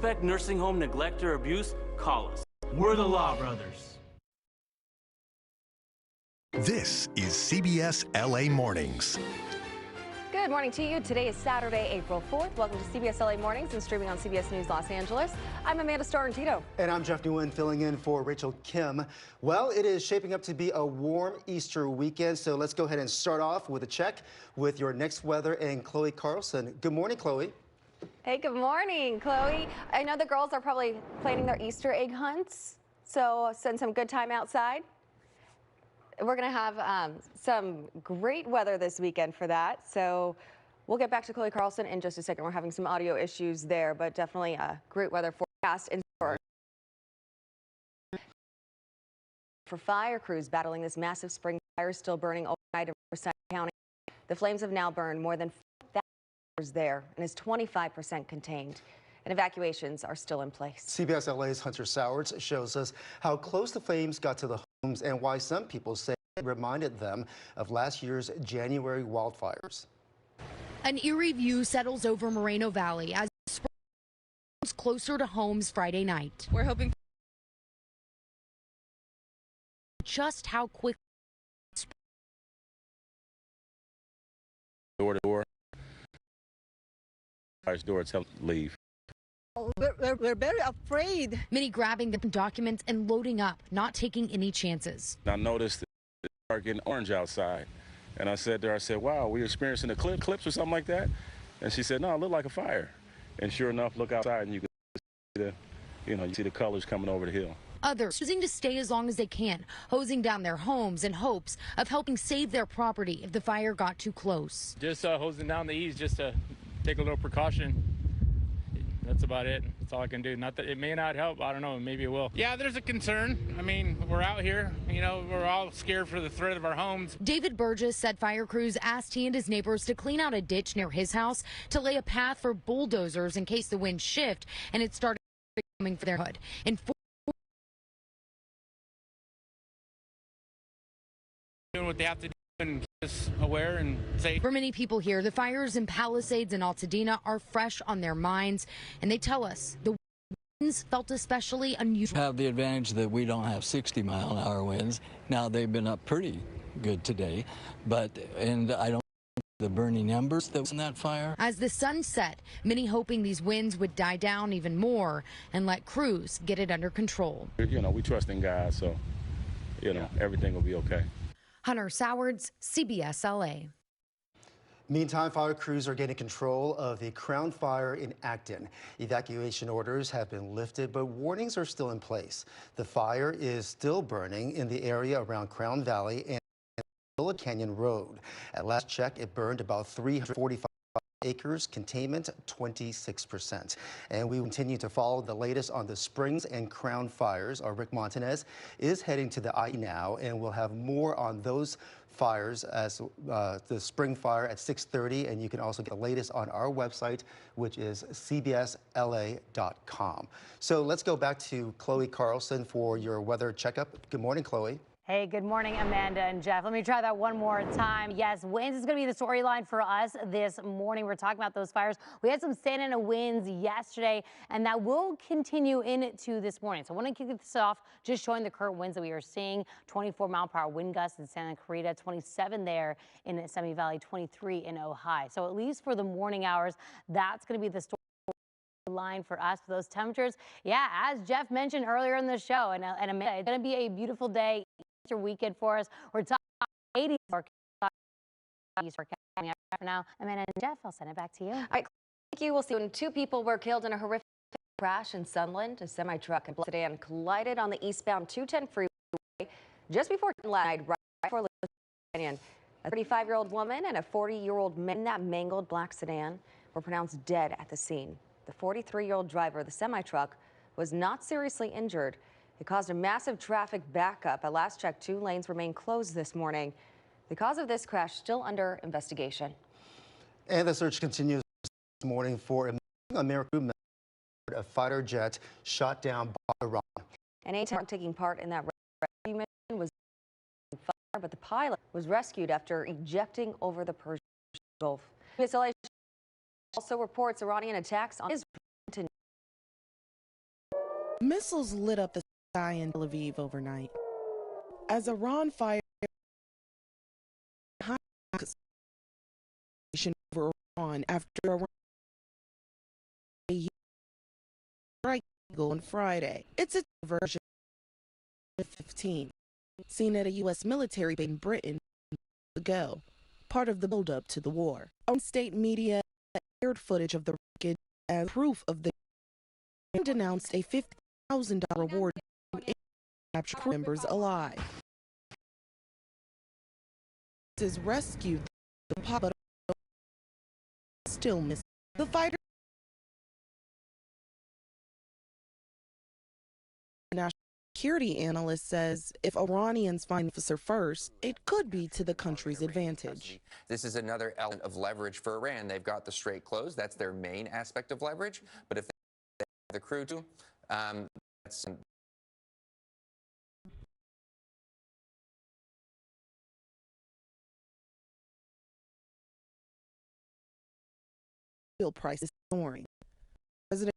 suspect nursing home neglect or abuse, call us. We're the Law Brothers. This is CBS LA Mornings. Good morning to you. Today is Saturday, April 4th. Welcome to CBS LA Mornings and streaming on CBS News Los Angeles. I'm Amanda Storantito. And I'm Jeff Nguyen filling in for Rachel Kim. Well, it is shaping up to be a warm Easter weekend, so let's go ahead and start off with a check with your next weather and Chloe Carlson. Good morning, Chloe. Hey, good morning, Chloe. I know the girls are probably planning their Easter egg hunts, so spend some good time outside. We're going to have some great weather this weekend for that. So we'll get back to Chloe Carlson in just a second. We're having some audio issues there, but definitely a great weather forecast in store. For fire crews battling this massive spring fire still burning overnight in Riverside County. The flames have now burned more than 4,000 acres there and is 25% contained. And evacuations are still in place. CBS LA's Hunter Sowards shows us how close the flames got to the homes and why some people say it reminded them of last year's January wildfires. An eerie view settles over Moreno Valley as spring comes closer to homes Friday night. We're hoping just how quick door to door. Door tell leave. we're very afraid. Many grabbing the documents and loading up, not taking any chances. I noticed it started getting orange outside, and I said to her, I said, wow, we experiencing a eclipse or something like that? And she said, no, it looked like a fire. And sure enough, look outside and you can see you see the colors coming over the hill. Others choosing to stay as long as they can, hosing down their homes in hopes of helping save their property if the fire got too close. Just hosing down the eaves just to take a little precaution. That's about it. That's all I can do. Not that it may not help. I don't know. Maybe it will. Yeah, there's a concern. I mean, we're out here. We're all scared for the threat of our homes. David Burgess said fire crews asked he and his neighbors to clean out a ditch near his house to lay a path for bulldozers in case the winds shift and it started coming for their hood. Doing what they have to do and keep us aware and safe. For many people here, the fires in Palisades and Altadena are fresh on their minds, and they tell us the winds felt especially unusual. Have the advantage that we don't have 60-mile-an-hour winds. Now they've been up pretty good today, and I don't the burning embers that was in that fire. As the sun set, many hoping these winds would die down even more and let crews get it under control. We trust in God, so everything will be okay. Hunter Sowards, CBS LA. Meantime, fire crews are getting control of the Crown Fire in Acton. Evacuation orders have been lifted, but warnings are still in place. The fire is still burning in the area around Crown Valley and Villa Canyon Road. At last check, it burned about 345 acres, containment 26%. And we continue to follow the latest on the Springs and Crown fires. Our Rick Montanez is heading to the IE now, and we'll have more on those fires as the spring fire at 6:30, and you can also get the latest on our website, which is cbsla.com. So let's go back to Chloe Carlson for your weather checkup. Good morning, Chloe. Hey, good morning, Amanda and Jeff. Let me try that one more time. Yes, winds is going to be the storyline for us this morning. We're talking about those fires. We had some Santa Ana winds yesterday, and that will continue into this morning. So I want to kick this off just showing the current winds that we are seeing. 24-mile-per-hour wind gusts in Santa Clarita, 27 there in Semi Valley, 23 in Ojai. So at least for the morning hours, that's going to be the storyline for us for those temperatures. Yeah, as Jeff mentioned earlier in the show, and Amanda, it's going to be a beautiful day. Easter weekend for us. We're talking 80 for now. Amanda and Jeff, I'll send it back to you. All right, thank you. We'll see when 2 people were killed in a horrific crash in Sunland. A semi-truck and sedan collided on the eastbound 210 freeway just before last night, right before Canyon. A 35-year-old woman and a 40-year-old man in that mangled black sedan were pronounced dead at the scene. The 43-year-old driver of the semi-truck was not seriously injured. It caused a massive traffic backup. At last check, 2 lanes remain closed this morning. The cause of this crash still under investigation. And the search continues this morning for American a fighter jet shot down by Iran. An A-10 taking part in that rescue mission was fired, but the pilot was rescued after ejecting over the Persian Gulf. Also reports Iranian attacks on Israel. Missiles lit up the sky in Tel Aviv overnight. As Iran fired over Iran after Iran strike on Friday. It's a version of 15, seen at a U.S. military base in Britain ago, part of the buildup to the war. On state media aired footage of the wreckage as proof of the and announced a $50,000 reward to capture crew members alive. Is rescued the pilot still missing. The fighter national security analyst says if Iranians find the officer first, it could be to the country's advantage. This is another element of leverage for Iran. They've got the Strait closed. That's their main aspect of leverage. But if they have the crew too, that's oil prices soaring. President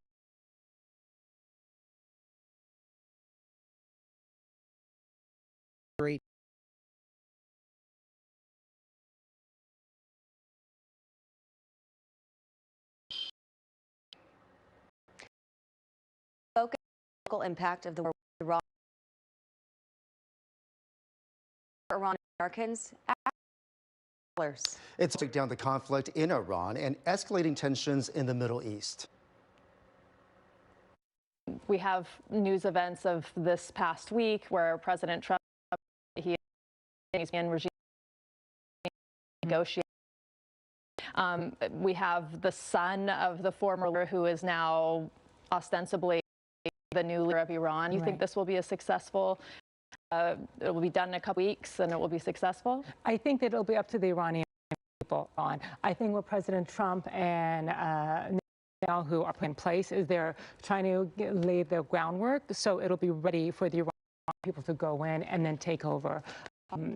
Focus on the local impact of the war with Iran. Iran Americans. It's took down the conflict in Iran and escalating tensions in the Middle East. We have news events of this past week where President Trump and regime negotiate. We have the son of the former leader who is now ostensibly the new leader of Iran. You think this will be a successful? It will be done in a couple weeks and it will be successful? I think that it'll be up to the Iranian people on. I think what President Trump and Netanyahu are putting in place is they're trying to lay the groundwork so it'll be ready for the Iranian people to go in and then take over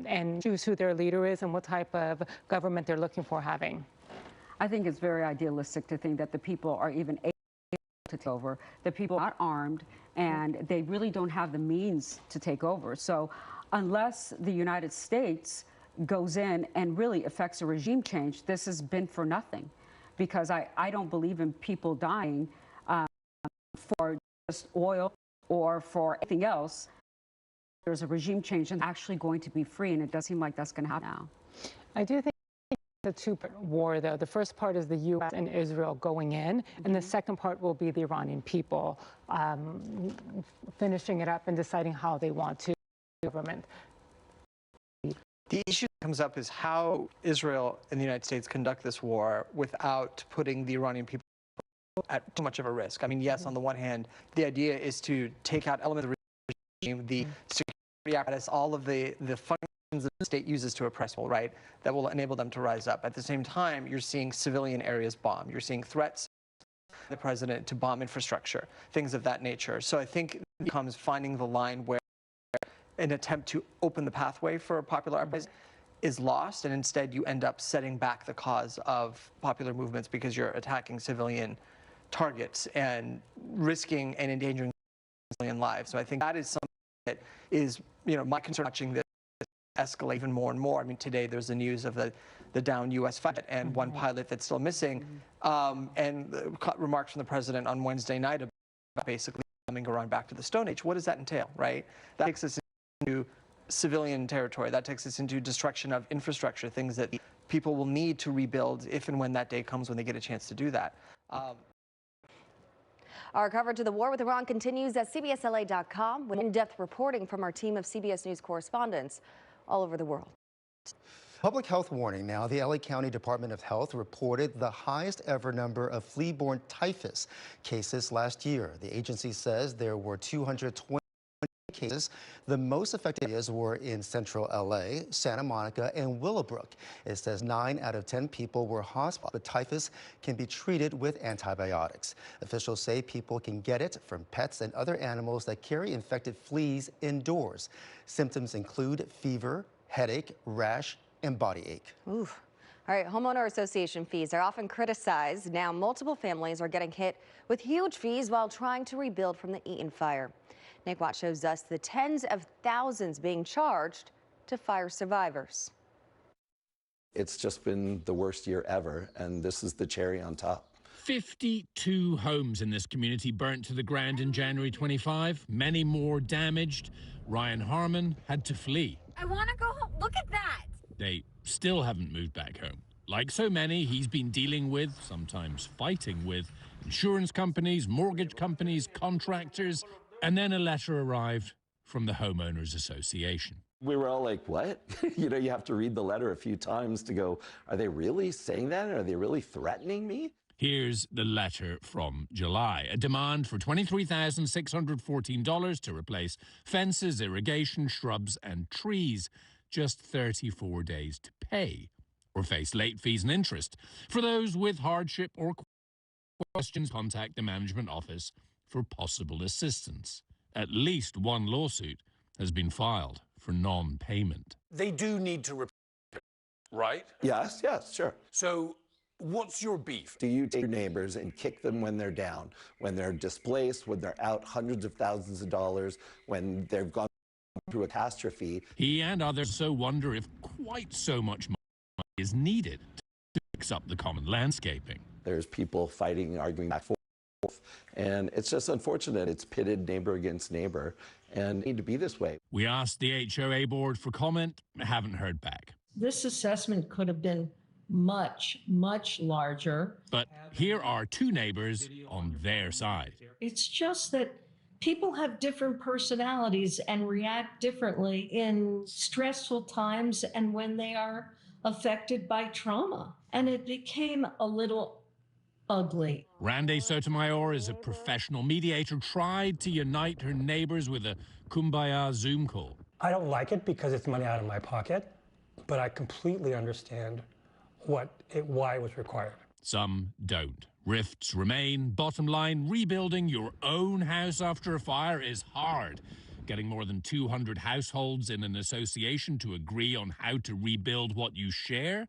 and choose who their leader is and what type of government they're looking for having. I think it's very idealistic to think that the people are even able to take over. The people are not armed and they really don't have the means to take over. So unless the United States goes in and really affects a regime change, this has been for nothing. Because I don't believe in people dying for just oil or for anything else. There's a regime change and actually going to be free, and it does seem like that's going to happen now. I do think the two-part war, though. The first part is the U.S. and Israel going in, and the second part will be the Iranian people finishing it up and deciding how they want to government. The issue that comes up is how Israel and the United States conduct this war without putting the Iranian people at too much of a risk. I mean, yes, on the one hand, the idea is to take out elements of the regime, the security apparatus, all of the functions that the state uses to oppress people, right, that will enable them to rise up. At the same time, you're seeing civilian areas bombed. You're seeing threats by the president to bomb infrastructure, things of that nature. So I think it becomes finding the line where an attempt to open the pathway for a popular uprising is lost, and instead you end up setting back the cause of popular movements because you're attacking civilian targets and risking and endangering civilian lives. So I think that is something that is, my concern watching this escalate even more and more. I mean, today there's the news of the downed U.S. fighter and one pilot that's still missing, and remarks from the president on Wednesday night about basically coming around back to the Stone Age. What does that entail, right? That takes us into civilian territory. That takes us into destruction of infrastructure, things that people will need to rebuild if and when that day comes when they get a chance to do that. Our coverage of the war with Iran continues at CBSLA.com with in-depth reporting from our team of CBS News correspondents all over the world. Public health warning now. The LA County Department of Health reported the highest ever number of flea-borne typhus cases last year. The agency says there were 220 cases. The most affected areas were in central LA, Santa Monica, and Willowbrook. It says 9 out of 10 people were hospitalized, but typhus can be treated with antibiotics. Officials say people can get it from pets and other animals that carry infected fleas indoors. Symptoms include fever, headache, rash, and body ache. Oof. All right, homeowner association fees are often criticized. Now multiple families are getting hit with huge fees while trying to rebuild from the Eaton fire. Nick Watt shows us the tens of thousands being charged to fire survivors. It's just been the worst year ever, and this is the cherry on top. 52 homes in this community burnt to the ground in January 25, many more damaged. Ryan Harmon had to flee. I want to go home. Look at that. They still haven't moved back home. Like so many, he's been dealing with, sometimes fighting with, insurance companies, mortgage companies, contractors, and then a letter arrived from the Homeowners Association. We were all like, what? You know, you have to read the letter a few times to go, are they really saying that? Are they really threatening me? Here's the letter from July. A demand for $23,614 to replace fences, irrigation, shrubs, and trees. Just 34 days to pay or face late fees and interest. For those with hardship or questions, contact the management office for possible assistance. At least one lawsuit has been filed for non-payment. They do need to repair, right? Yes, sure. So what's your beef? Do you take your neighbors and kick them when they're down, when they're displaced, when they're out hundreds of thousands of dollars, when they've gone through a catastrophe? He and others so wonder if quite so much money is needed to fix up the common landscaping. There's people fighting, arguing back and forth, and it's just unfortunate. It's pitted neighbor against neighbor, and it need to be this way. We asked the HOA board for comment, haven't heard back. This assessment could have been much, much larger. But here are two neighbors on their side. It's just that people have different personalities and react differently in stressful times and when they are affected by trauma. And it became a little ugly. Randy Sotomayor is a professional mediator, tried to unite her neighbors with a kumbaya Zoom call. I don't like it because it's money out of my pocket, but I completely understand why it was required. Some don't. Rifts remain. Bottom line, rebuilding your own house after a fire is hard. Getting more than 200 households in an association to agree on how to rebuild what you share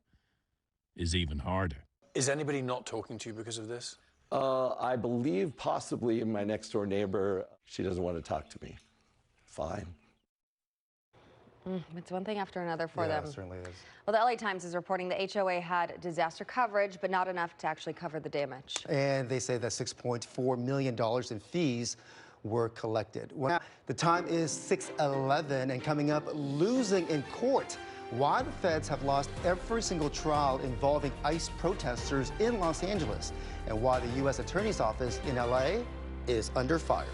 is even harder. Is anybody not talking to you because of this? I believe possibly my next door neighbor, she doesn't want to talk to me. Fine. It's one thing after another for them. Yeah, it certainly is. Well, the LA Times is reporting the HOA had disaster coverage, but not enough to actually cover the damage. And they say that $6.4 million in fees were collected. Well, the time is 6:11, and coming up, losing in court. Why the feds have lost every single trial involving ICE protesters in Los Angeles, and why the U.S. Attorney's Office in LA is under fire.